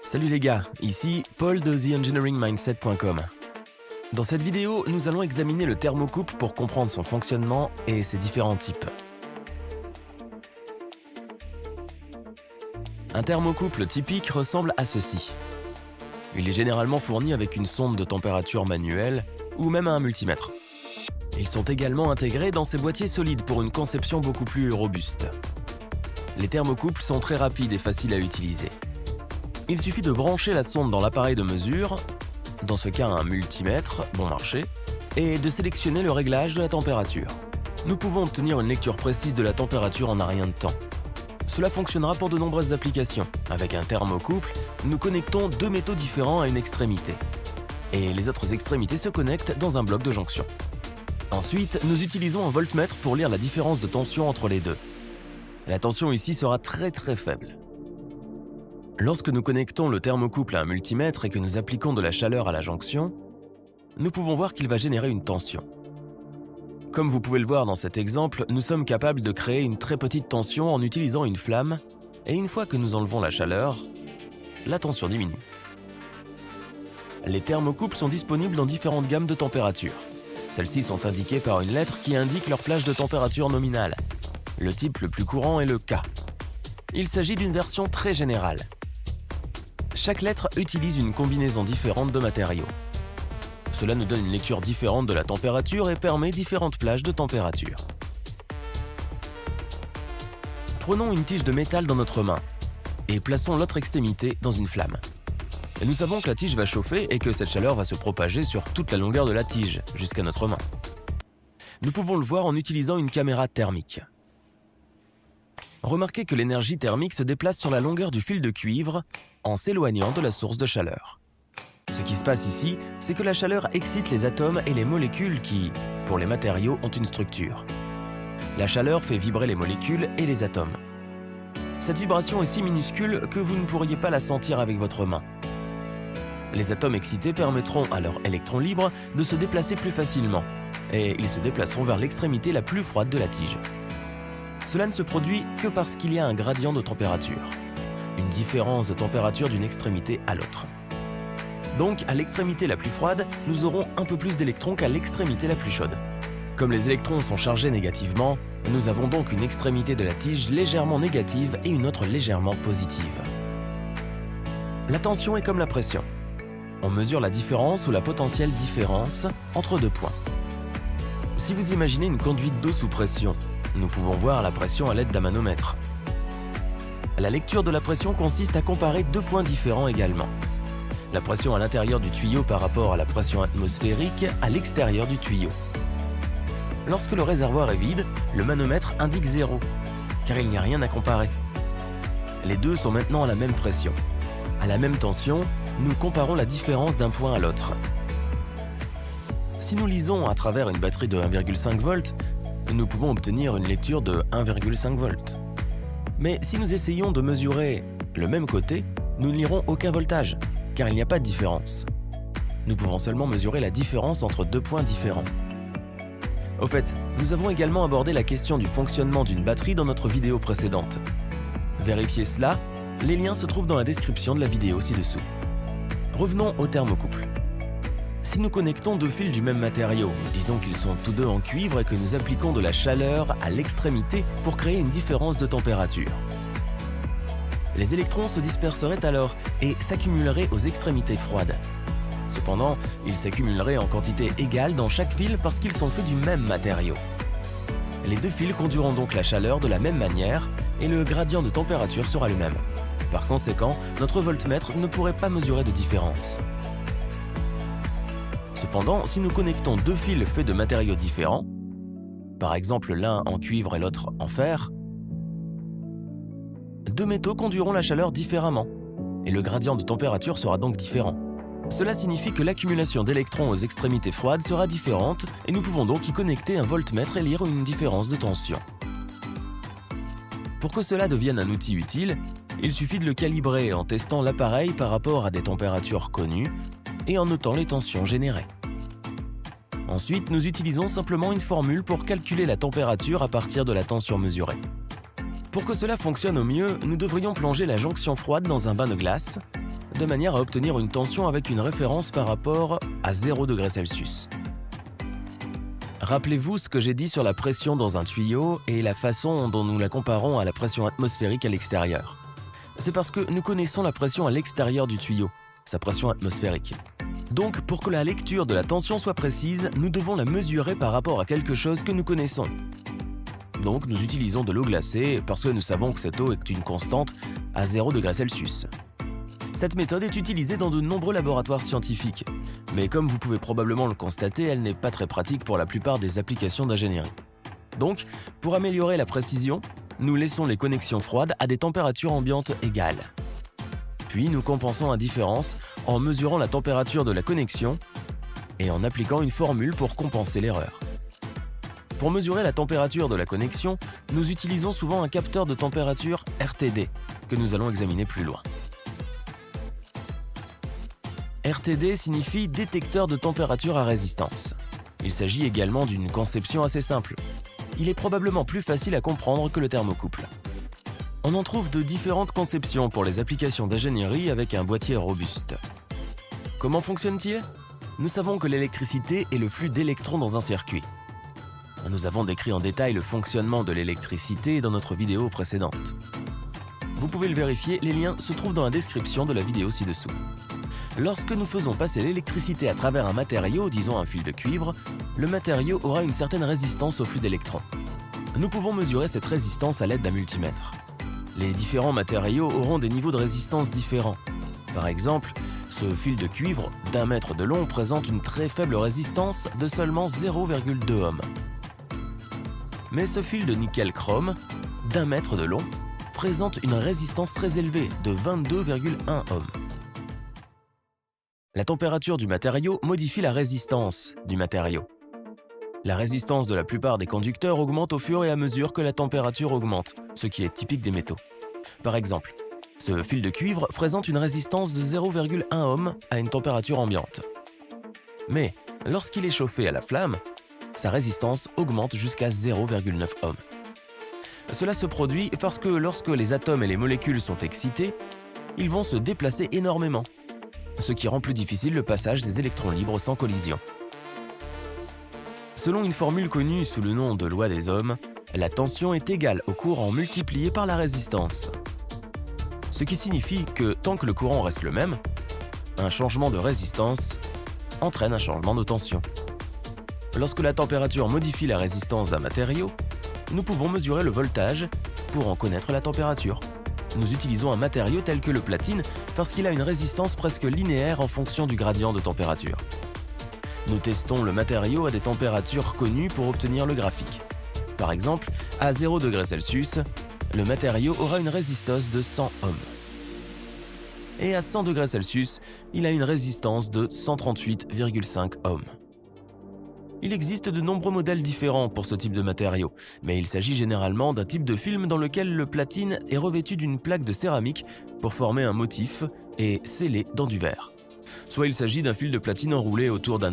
Salut les gars, ici Paul de TheEngineeringMindset.com. Dans cette vidéo, nous allons examiner le thermocouple pour comprendre son fonctionnement et ses différents types. Un thermocouple typique ressemble à ceci. Il est généralement fourni avec une sonde de température manuelle ou même un multimètre. Ils sont également intégrés dans ces boîtiers solides pour une conception beaucoup plus robuste. Les thermocouples sont très rapides et faciles à utiliser. Il suffit de brancher la sonde dans l'appareil de mesure, dans ce cas un multimètre, bon marché, et de sélectionner le réglage de la température. Nous pouvons obtenir une lecture précise de la température en un rien de temps. Cela fonctionnera pour de nombreuses applications. Avec un thermocouple, nous connectons deux métaux différents à une extrémité. Et les autres extrémités se connectent dans un bloc de jonction. Ensuite, nous utilisons un voltmètre pour lire la différence de tension entre les deux. La tension ici sera très faible. Lorsque nous connectons le thermocouple à un multimètre et que nous appliquons de la chaleur à la jonction, nous pouvons voir qu'il va générer une tension. Comme vous pouvez le voir dans cet exemple, nous sommes capables de créer une très petite tension en utilisant une flamme, et une fois que nous enlevons la chaleur, la tension diminue. Les thermocouples sont disponibles dans différentes gammes de températures. Celles-ci sont indiquées par une lettre qui indique leur plage de température nominale. Le type le plus courant est le K. Il s'agit d'une version très générale. Chaque lettre utilise une combinaison différente de matériaux. Cela nous donne une lecture différente de la température et permet différentes plages de température. Prenons une tige de métal dans notre main et plaçons l'autre extrémité dans une flamme. Et nous savons que la tige va chauffer et que cette chaleur va se propager sur toute la longueur de la tige, jusqu'à notre main. Nous pouvons le voir en utilisant une caméra thermique. Remarquez que l'énergie thermique se déplace sur la longueur du fil de cuivre en s'éloignant de la source de chaleur. Ce qui se passe ici, c'est que la chaleur excite les atomes et les molécules qui, pour les matériaux, ont une structure. La chaleur fait vibrer les molécules et les atomes. Cette vibration est si minuscule que vous ne pourriez pas la sentir avec votre main. Les atomes excités permettront à leurs électrons libres de se déplacer plus facilement, et ils se déplaceront vers l'extrémité la plus froide de la tige. Cela ne se produit que parce qu'il y a un gradient de température, une différence de température d'une extrémité à l'autre. Donc, à l'extrémité la plus froide, nous aurons un peu plus d'électrons qu'à l'extrémité la plus chaude. Comme les électrons sont chargés négativement, nous avons donc une extrémité de la tige légèrement négative et une autre légèrement positive. La tension est comme la pression. On mesure la différence ou la potentielle différence entre deux points. Si vous imaginez une conduite d'eau sous pression, nous pouvons voir la pression à l'aide d'un manomètre. La lecture de la pression consiste à comparer deux points différents également. La pression à l'intérieur du tuyau par rapport à la pression atmosphérique à l'extérieur du tuyau. Lorsque le réservoir est vide, le manomètre indique 0, car il n'y a rien à comparer. Les deux sont maintenant à la même pression. À la même tension, nous comparons la différence d'un point à l'autre. Si nous lisons à travers une batterie de 1,5 volts, nous pouvons obtenir une lecture de 1,5 volts. Mais si nous essayons de mesurer le même côté, nous ne lirons aucun voltage, car il n'y a pas de différence. Nous pouvons seulement mesurer la différence entre deux points différents. Au fait, nous avons également abordé la question du fonctionnement d'une batterie dans notre vidéo précédente. Vérifiez cela, les liens se trouvent dans la description de la vidéo ci-dessous. Revenons au thermocouple. Si nous connectons deux fils du même matériau, disons qu'ils sont tous deux en cuivre et que nous appliquons de la chaleur à l'extrémité pour créer une différence de température. Les électrons se disperseraient alors et s'accumuleraient aux extrémités froides. Cependant, ils s'accumuleraient en quantité égale dans chaque fil parce qu'ils sont faits du même matériau. Les deux fils conduiront donc la chaleur de la même manière et le gradient de température sera le même. Par conséquent, notre voltmètre ne pourrait pas mesurer de différence. Cependant, si nous connectons deux fils faits de matériaux différents, par exemple l'un en cuivre et l'autre en fer, deux métaux conduiront la chaleur différemment, et le gradient de température sera donc différent. Cela signifie que l'accumulation d'électrons aux extrémités froides sera différente, et nous pouvons donc y connecter un voltmètre et lire une différence de tension. Pour que cela devienne un outil utile, il suffit de le calibrer en testant l'appareil par rapport à des températures connues et en notant les tensions générées. Ensuite, nous utilisons simplement une formule pour calculer la température à partir de la tension mesurée. Pour que cela fonctionne au mieux, nous devrions plonger la jonction froide dans un bain de glace, de manière à obtenir une tension avec une référence par rapport à 0 degrés Celsius. Rappelez-vous ce que j'ai dit sur la pression dans un tuyau et la façon dont nous la comparons à la pression atmosphérique à l'extérieur. C'est parce que nous connaissons la pression à l'extérieur du tuyau, sa pression atmosphérique. Donc, pour que la lecture de la tension soit précise, nous devons la mesurer par rapport à quelque chose que nous connaissons. Donc, nous utilisons de l'eau glacée parce que nous savons que cette eau est une constante à 0 degrés Celsius. Cette méthode est utilisée dans de nombreux laboratoires scientifiques, mais comme vous pouvez probablement le constater, elle n'est pas très pratique pour la plupart des applications d'ingénierie. Donc, pour améliorer la précision, nous laissons les connexions froides à des températures ambiantes égales. Puis nous compensons la différence en mesurant la température de la connexion et en appliquant une formule pour compenser l'erreur. Pour mesurer la température de la connexion, nous utilisons souvent un capteur de température RTD, que nous allons examiner plus loin. RTD signifie détecteur de température à résistance. Il s'agit également d'une conception assez simple. Il est probablement plus facile à comprendre que le thermocouple. On en trouve de différentes conceptions pour les applications d'ingénierie avec un boîtier robuste. Comment fonctionne-t-il ? Nous savons que l'électricité est le flux d'électrons dans un circuit. Nous avons décrit en détail le fonctionnement de l'électricité dans notre vidéo précédente. Vous pouvez le vérifier, les liens se trouvent dans la description de la vidéo ci-dessous. Lorsque nous faisons passer l'électricité à travers un matériau, disons un fil de cuivre, le matériau aura une certaine résistance au flux d'électrons. Nous pouvons mesurer cette résistance à l'aide d'un multimètre. Les différents matériaux auront des niveaux de résistance différents. Par exemple, ce fil de cuivre d'1 mètre de long présente une très faible résistance de seulement 0,2 ohms. Mais ce fil de nickel-chrome d'1 mètre de long présente une résistance très élevée de 22,1 ohms. La température du matériau modifie la résistance du matériau. La résistance de la plupart des conducteurs augmente au fur et à mesure que la température augmente, ce qui est typique des métaux. Par exemple, ce fil de cuivre présente une résistance de 0,1 ohm à une température ambiante. Mais lorsqu'il est chauffé à la flamme, sa résistance augmente jusqu'à 0,9 ohm. Cela se produit parce que lorsque les atomes et les molécules sont excités, ils vont se déplacer énormément, ce qui rend plus difficile le passage des électrons libres sans collision. Selon une formule connue sous le nom de loi des ohms, la tension est égale au courant multiplié par la résistance. Ce qui signifie que tant que le courant reste le même, un changement de résistance entraîne un changement de tension. Lorsque la température modifie la résistance d'un matériau, nous pouvons mesurer le voltage pour en connaître la température. Nous utilisons un matériau tel que le platine parce qu'il a une résistance presque linéaire en fonction du gradient de température. Nous testons le matériau à des températures connues pour obtenir le graphique. Par exemple, à 0 degrés Celsius, le matériau aura une résistance de 100 ohms. Et à 100 degrés Celsius, il a une résistance de 138,5 ohms. Il existe de nombreux modèles différents pour ce type de matériau, mais il s'agit généralement d'un type de film dans lequel le platine est revêtu d'une plaque de céramique pour former un motif et scellé dans du verre. Soit il s'agit d'un fil de platine enroulé autour d'un